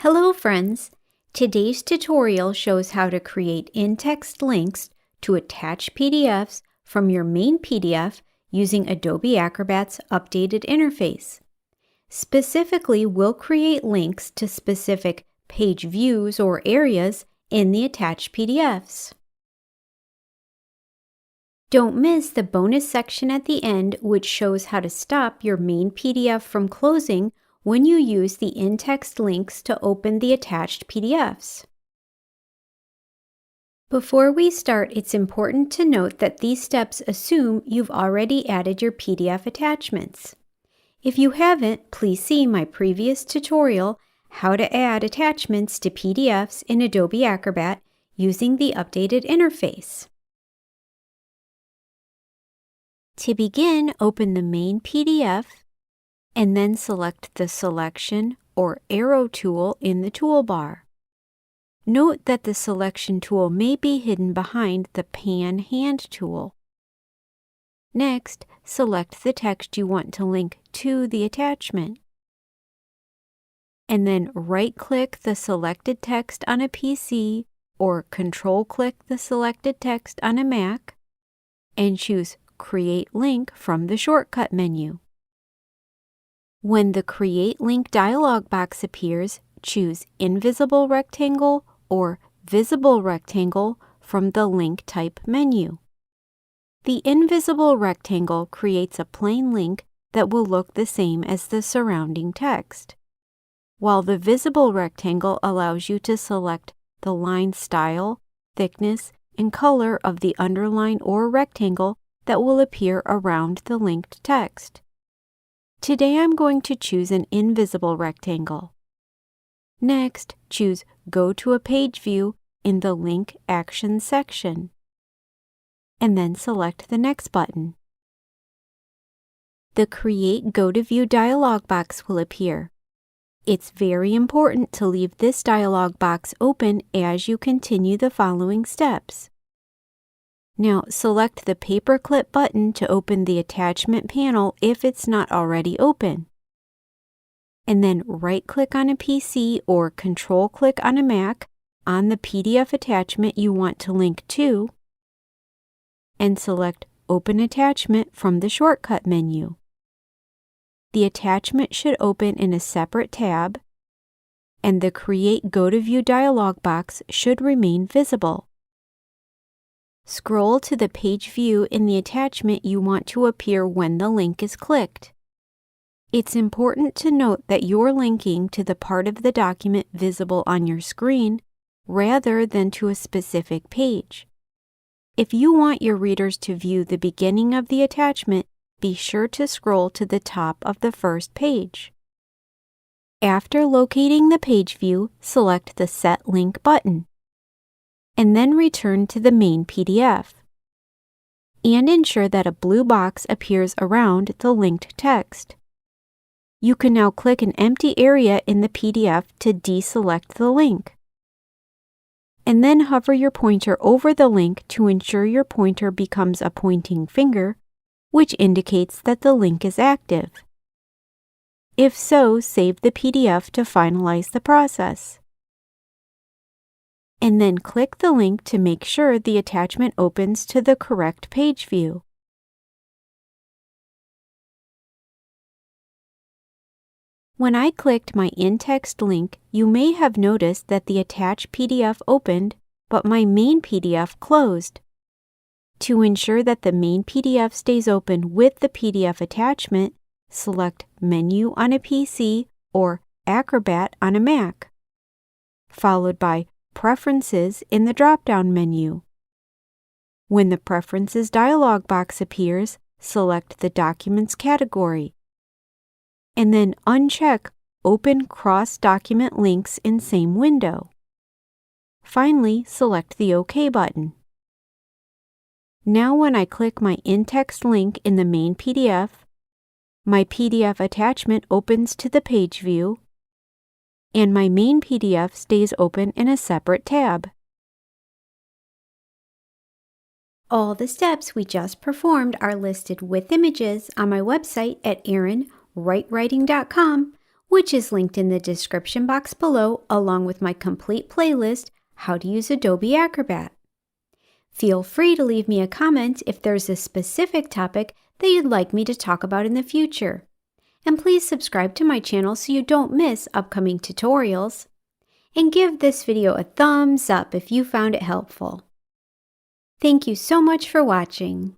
Hello friends! Today's tutorial shows how to create in-text links to attach PDFs from your main PDF using Adobe Acrobat's updated interface. Specifically, we'll create links to specific page views or areas in the attached PDFs. Don't miss the bonus section at the end, which shows how to stop your main PDF from closing when you use the in-text links to open the attached PDFs. Before we start, it's important to note that these steps assume you've already added your PDF attachments. If you haven't, please see my previous tutorial, How to Add Attachments to PDFs in Adobe Acrobat using the updated interface. To begin, open the main PDF and then select the Selection or Arrow tool in the toolbar. Note that the Selection tool may be hidden behind the Pan Hand tool. Next, select the text you want to link to the attachment. And then right-click the selected text on a PC or Control-click the selected text on a Mac and choose Create Link from the shortcut menu. When the Create Link dialog box appears, choose Invisible Rectangle or Visible Rectangle from the Link Type menu. The invisible rectangle creates a plain link that will look the same as the surrounding text, while the visible rectangle allows you to select the line style, thickness, and color of the underline or rectangle that will appear around the linked text. Today I'm going to choose an invisible rectangle. Next, choose Go to a Page View in the Link Actions section, and then select the Next button. The Create Go to View dialog box will appear. It's very important to leave this dialog box open as you continue the following steps. Now, select the Paperclip button to open the attachment panel if it's not already open. And then right-click on a PC or Control-click on a Mac on the PDF attachment you want to link to, and select Open Attachment from the shortcut menu. The attachment should open in a separate tab, and the Create Go to View dialog box should remain visible. Scroll to the page view in the attachment you want to appear when the link is clicked. It's important to note that you're linking to the part of the document visible on your screen rather than to a specific page. If you want your readers to view the beginning of the attachment, be sure to scroll to the top of the first page. After locating the page view, select the Set Link button, and then return to the main PDF, and ensure that a blue box appears around the linked text. You can now click an empty area in the PDF to deselect the link, and then hover your pointer over the link to ensure your pointer becomes a pointing finger, which indicates that the link is active. If so, save the PDF to finalize the process. And then click the link to make sure the attachment opens to the correct page view. When I clicked my in-text link, you may have noticed that the attached PDF opened, but my main PDF closed. To ensure that the main PDF stays open with the PDF attachment, select Menu on a PC or Acrobat on a Mac, followed by Preferences in the drop-down menu. When the Preferences dialog box appears, select the Documents category, and then uncheck Open Cross-Document Links in Same Window. Finally, select the OK button. Now when I click my in-text link in the main PDF, my PDF attachment opens to the page view, and my main PDF stays open in a separate tab. All the steps we just performed are listed with images on my website at erinwritewriting.com, which is linked in the description box below, along with my complete playlist, How to Use Adobe Acrobat. Feel free to leave me a comment if there's a specific topic that you'd like me to talk about in the future. And please subscribe to my channel so you don't miss upcoming tutorials. And give this video a thumbs up if you found it helpful. Thank you so much for watching.